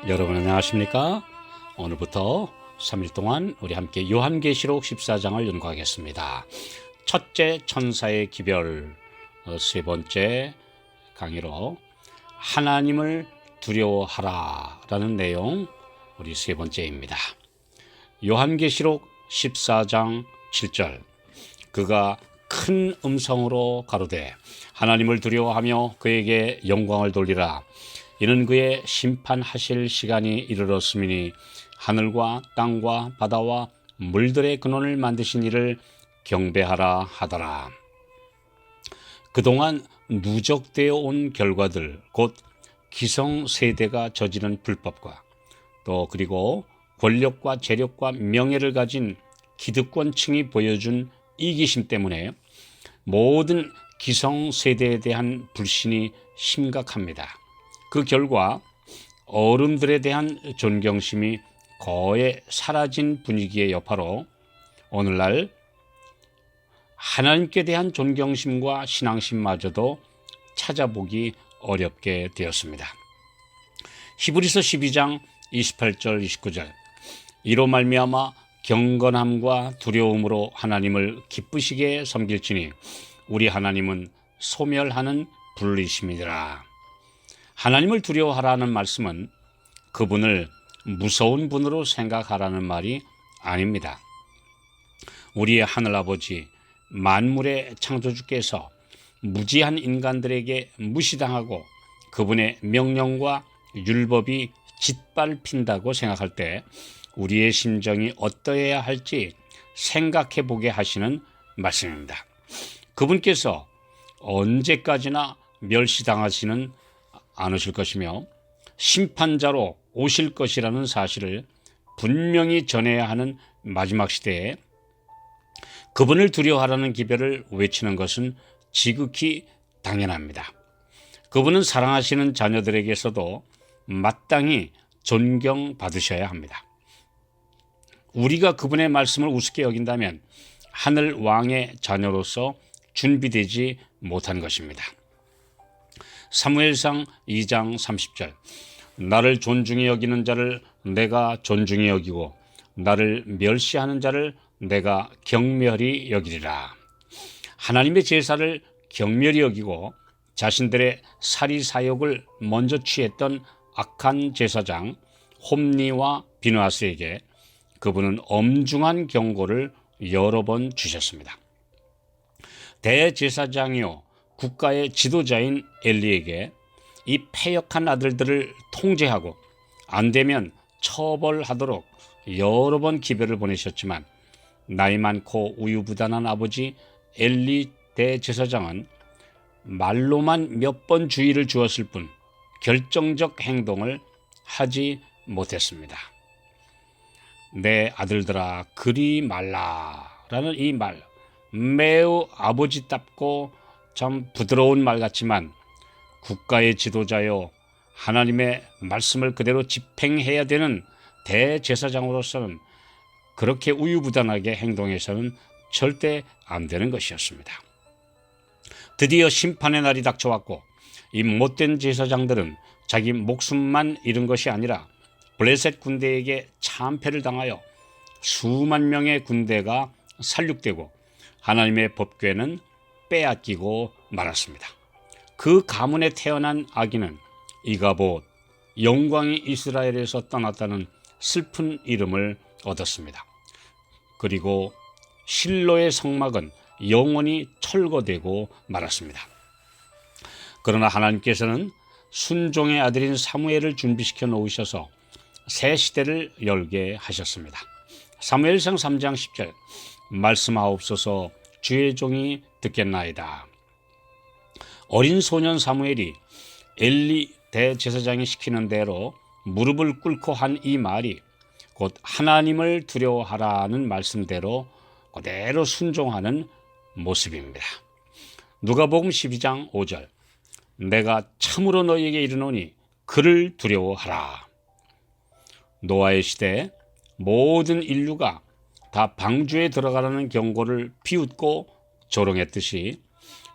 여러분 안녕하십니까? 오늘부터 3일 동안 우리 함께 요한계시록 14장을 연구하겠습니다. 첫째 천사의 기별, 세 번째 강의로 하나님을 두려워하라 라는 내용, 우리 세 번째입니다. 요한계시록 14장 7절, 그가 큰 음성으로 가로되 하나님을 두려워하며 그에게 영광을 돌리라. 이는 그의 심판하실 시간이 이르렀음이니 하늘과 땅과 바다와 물들의 근원을 만드신 이를 경배하라 하더라. 그동안 누적되어 온 결과들, 곧 기성세대가 저지른 불법과 또 그리고 권력과 재력과 명예를 가진 기득권층이 보여준 이기심 때문에 모든 기성세대에 대한 불신이 심각합니다. 그 결과 어른들에 대한 존경심이 거의 사라진 분위기의 여파로 오늘날 하나님께 대한 존경심과 신앙심마저도 찾아보기 어렵게 되었습니다. 히브리서 12장 28절 29절, 이로 말미암아 경건함과 두려움으로 하나님을 기쁘시게 섬길지니 우리 하나님은 소멸하는 분이심이니라. 하나님을 두려워하라는 말씀은 그분을 무서운 분으로 생각하라는 말이 아닙니다. 우리의 하늘아버지 만물의 창조주께서 무지한 인간들에게 무시당하고 그분의 명령과 율법이 짓밟힌다고 생각할 때 우리의 심정이 어떠해야 할지 생각해 보게 하시는 말씀입니다. 그분께서 언제까지나 멸시당하시는 않으실 것이며 심판자로 오실 것이라는 사실을 분명히 전해야 하는 마지막 시대에 그분을 두려워하라는 기별을 외치는 것은 지극히 당연합니다. 그분은 사랑하시는 자녀들에게서도 마땅히 존경받으셔야 합니다. 우리가 그분의 말씀을 우습게 여긴다면 하늘 왕의 자녀로서 준비되지 못한 것입니다. 사무엘상 2장 30절, 나를 존중히 여기는 자를 내가 존중히 여기고 나를 멸시하는 자를 내가 경멸히 여기리라. 하나님의 제사를 경멸히 여기고 자신들의 사리사욕을 먼저 취했던 악한 제사장 홈니와 비느하스에게 그분은 엄중한 경고를 여러 번 주셨습니다. 대제사장이요 국가의 지도자인 엘리에게 이 패역한 아들들을 통제하고 안 되면 처벌하도록 여러 번 기별을 보내셨지만 나이 많고 우유부단한 아버지 엘리 대제사장은 말로만 몇 번 주의를 주었을 뿐 결정적 행동을 하지 못했습니다. 내 아들들아 그리 말라라는 이 말, 매우 아버지답고 참 부드러운 말 같지만 국가의 지도자요 하나님의 말씀을 그대로 집행해야 되는 대제사장으로서는 그렇게 우유부단하게 행동해서는 절대 안 되는 것이었습니다. 드디어 심판의 날이 닥쳐왔고 이 못된 제사장들은 자기 목숨만 잃은 것이 아니라 블레셋 군대에게 참패를 당하여 수만 명의 군대가 살육되고 하나님의 법궤는 빼앗기고 말았습니다. 그 가문에 태어난 아기는 이가봇, 영광이 이스라엘에서 떠났다는 슬픈 이름을 얻었습니다. 그리고 실로의 성막은 영원히 철거되고 말았습니다. 그러나 하나님께서는 순종의 아들인 사무엘을 준비시켜 놓으셔서 새 시대를 열게 하셨습니다. 사무엘상 3장 10절, 말씀하옵소서 주의 종이 듣겠나이다. 어린 소년 사무엘이 엘리 대제사장이 시키는 대로 무릎을 꿇고 한 이 말이 곧 하나님을 두려워하라는 말씀대로 그대로 순종하는 모습입니다. 누가복음 12장 5절, 내가 참으로 너희에게 이르노니 그를 두려워하라. 노아의 시대에 모든 인류가 다 방주에 들어가라는 경고를 비웃고 조롱했듯이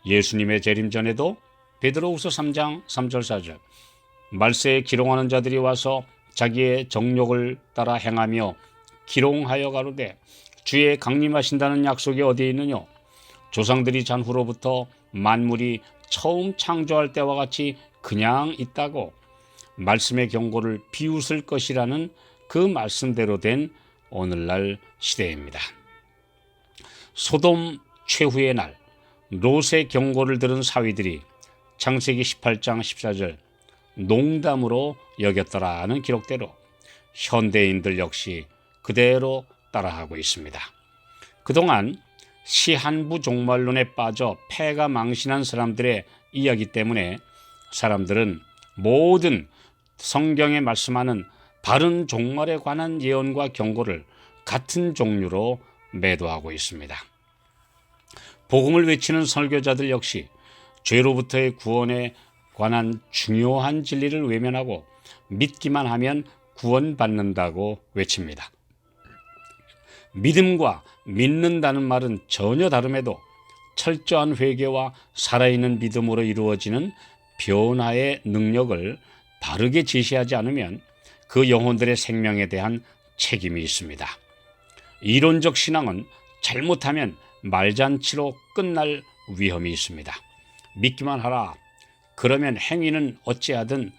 예수님의 재림 전에도 베드로후서 3장 3절 4절, 말세에 기롱하는 자들이 와서 자기의 정욕을 따라 행하며 기롱하여 가로되 주의 강림하신다는 약속이 어디에 있느냐? 조상들이 잔 후로부터 만물이 처음 창조할 때와 같이 그냥 있다고 말씀의 경고를 비웃을 것이라는 그 말씀대로 된 오늘날 시대입니다. 소돔 최후의 날 롯의 경고를 들은 사위들이 창세기 18장 14절 농담으로 여겼더라는 기록대로 현대인들 역시 그대로 따라하고 있습니다. 그동안 시한부 종말론에 빠져 패가 망신한 사람들의 이야기 때문에 사람들은 모든 성경에 말씀하는 바른 종말에 관한 예언과 경고를 같은 종류로 매도하고 있습니다. 복음을 외치는 설교자들 역시 죄로부터의 구원에 관한 중요한 진리를 외면하고 믿기만 하면 구원받는다고 외칩니다. 믿음과 믿는다는 말은 전혀 다름에도 철저한 회개와 살아있는 믿음으로 이루어지는 변화의 능력을 바르게 제시하지 않으면 그 영혼들의 생명에 대한 책임이 있습니다. 이론적 신앙은 잘못하면 말잔치로 끝날 위험이 있습니다. 믿기만 하라. 그러면 행위는 어찌하든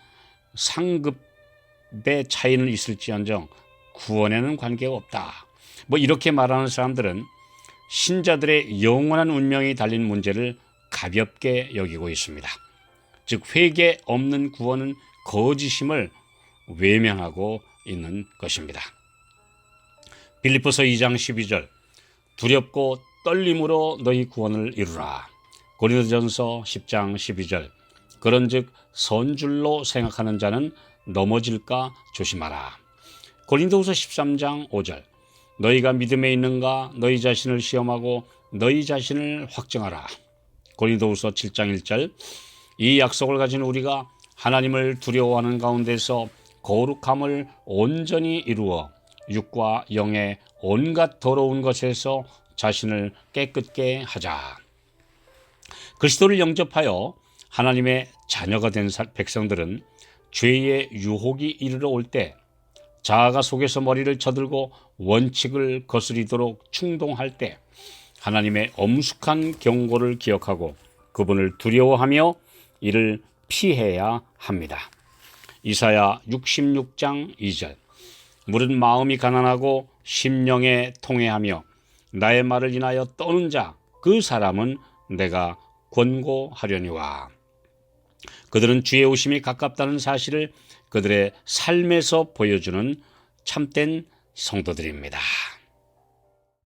상급의 차이는 있을지언정 구원에는 관계가 없다. 이렇게 말하는 사람들은 신자들의 영원한 운명이 달린 문제를 가볍게 여기고 있습니다. 즉 회개 없는 구원은 거짓임을 외면하고 있는 것입니다. 빌립보서 2장 12절 두렵고 떨림으로 너희 구원을 이루라. 고린도전서 10장 12절 그런즉 선줄로 생각하는 자는 넘어질까 조심하라. 고린도후서 13장 5절 너희가 믿음에 있는가 너희 자신을 시험하고 너희 자신을 확증하라. 고린도후서 7장 1절 이 약속을 가진 우리가 하나님을 두려워하는 가운데서 거룩함을 온전히 이루어 육과 영의 온갖 더러운 것에서 자신을 깨끗게 하자. 그리스도를 영접하여 하나님의 자녀가 된 백성들은 죄의 유혹이 이르러 올 때 자아가 속에서 머리를 쳐들고 원칙을 거스리도록 충동할 때 하나님의 엄숙한 경고를 기억하고 그분을 두려워하며 이를 피해야 합니다. 이사야 66장 2절 물은 마음이 가난하고 심령에 통회하며 나의 말을 인하여 떠는 자 그 사람은 내가 권고하려니와. 그들은 주의 오심이 가깝다는 사실을 그들의 삶에서 보여주는 참된 성도들입니다.